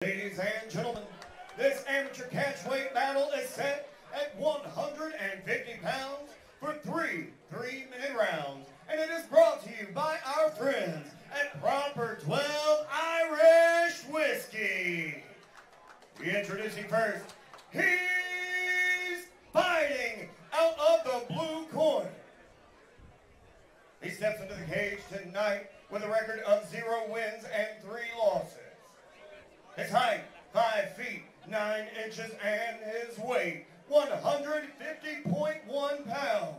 Ladies and gentlemen, this amateur catchweight battle is set at 150 pounds for three 3-minute rounds, and it is brought to you by our friends at Proper 12 Irish Whiskey. Introducing first, he's fighting out of the blue corner. He steps into the cage tonight with a record of 0 wins and 3 losses. His height, 5 feet, 9 inches, and his weight, 150.1 pounds.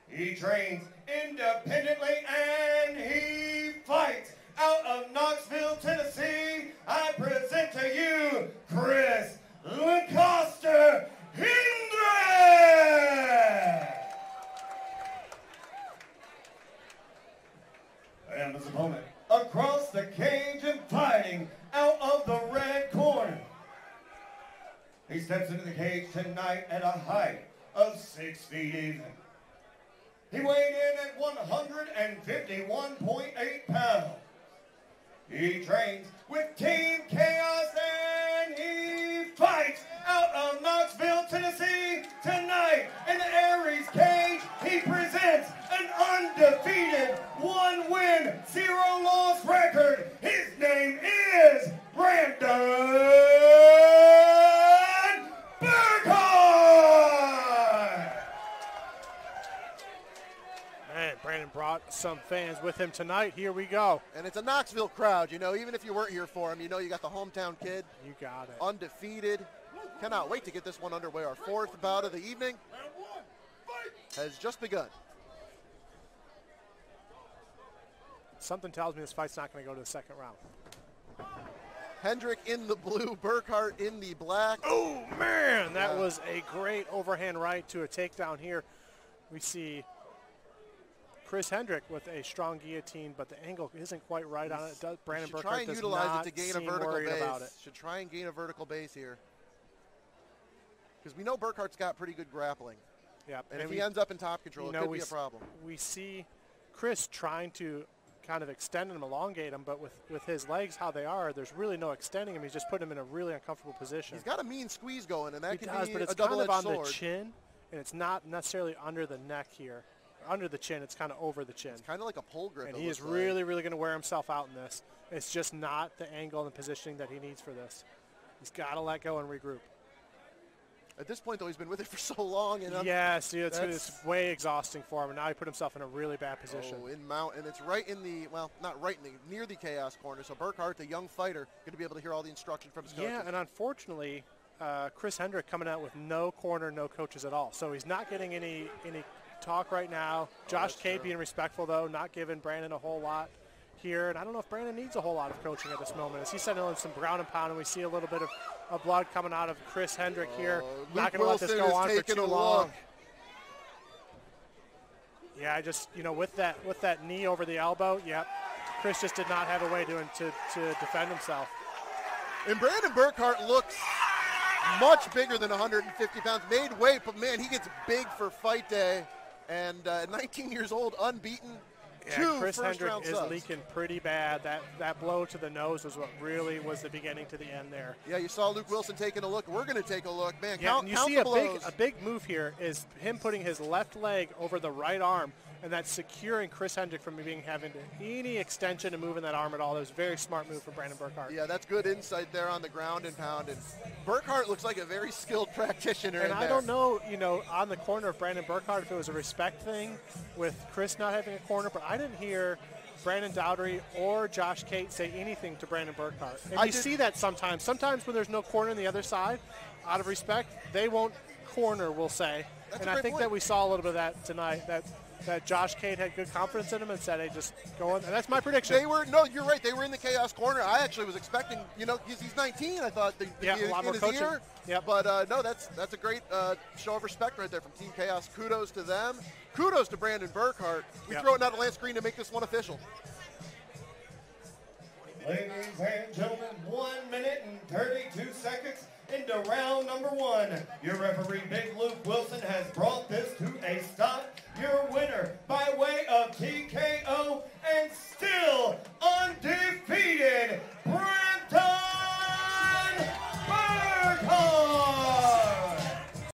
He trains independently and he fights out of Knoxville, Tennessee. I present to you, Chris Lancaster Hendrik! And his opponent, across the cage and fighting out of the red corner. He steps into the cage tonight at a height of 6 feet even. He weighed in at 151.8 pounds. He trains with Team Chaos and he fights out of Knoxville, Tennessee tonight in the Aries cage. He presents an undefeated 1-win, 0-loss record. His name is Brandon Burkart! Man, Brandon brought some fans with him tonight. Here we go. And it's a Knoxville crowd, you know, even if you weren't here for him, you know you got the hometown kid. You got it. Undefeated. Cannot wait to get this one underway. Our 4th bout of the evening has just begun. Something tells me this fight's not going to go to the second round. Hendrik in the blue, Burkart in the black. Oh, man, that was a great overhand right to a takedown here. We see Chris Hendrik with a strong guillotine, but the angle isn't quite right on it. Brandon Burkart does not seem worried about it. Should try and gain a vertical base here. Because we know Burkart's got pretty good grappling. Yeah, and if he ends up in top control, it could be a problem. We see Chris trying to kind of extend him, elongate him, but with his legs how they are, there's really no extending him. He's just putting him in a really uncomfortable position. He's got a mean squeeze going, and that can be but it's a double-edged kind of on sword. the chin, and it's not necessarily under the neck here. Under the chin, it's kind of over the chin. It's kind of like a pull grip. And he is really, really going to wear himself out in this. It's just not the angle and the positioning that he needs for this. He's got to let go and regroup. At this point, though, he's been with it for so long. And yes, dude, it's way exhausting for him. And now he put himself in a really bad position. Oh, in mount, and it's right in the, well, not right in the, near the chaos corner. So Burkart, the young fighter, going to be able to hear all the instruction from his coaches. Yeah, and unfortunately, Chris Hendrik coming out with no corner, no coaches at all. So he's not getting any talk right now. Josh Cade being respectful, though, not giving Brandon a whole lot here. And I don't know if Brandon needs a whole lot of coaching at this moment. As he's sending in some ground and pound, and we see a little bit of blood coming out of Chris Hendrik here. Not going to let this go on for too long. Yeah, I just, you know, with that knee over the elbow, yep, Chris just did not have a way to defend himself. And Brandon Burkart looks much bigger than 150 pounds. Made weight, but, man, he gets big for fight day. And 19 years old, unbeaten. Yeah, Chris Hendrik is leaking pretty bad. That blow to the nose was what really was the beginning to the end there. Yeah, you saw Luke Wilson taking a look. We're going to take a look. Man, yeah, count, and you count see the a blows. big move here is him putting his left leg over the right arm, and that's securing Chris Hendrik from having any extension and moving that arm at all. That was a very smart move from Brandon Burkart. Yeah, that's good insight there on the ground and pound. And Burkart looks like a very skilled practitioner. And I don't know, you know, on the corner of Brandon Burkart if it was a respect thing with Chris not having a corner, but I didn't hear Brandon Dowdry or Josh Cate say anything to Brandon Burkart. And you see that sometimes. Sometimes when there's no corner on the other side, out of respect, they won't corner, we'll say. That's and I think that we saw a little bit of that tonight, that Josh Cate had good confidence in him and said, hey, just go on. And that's my prediction. No, you're right. They were in the chaos corner. I actually was expecting, you know, he's 19. I thought the a lot more coaching. Yep. But no, that's a great show of respect right there from Team Chaos. Kudos to them. Kudos to Brandon Burkart. We throw it out of Lance Green to make this one official. Ladies and gentlemen, 1 minute and 32 seconds into round number 1. Your referee, Big Luke Wilson, has brought this to a stop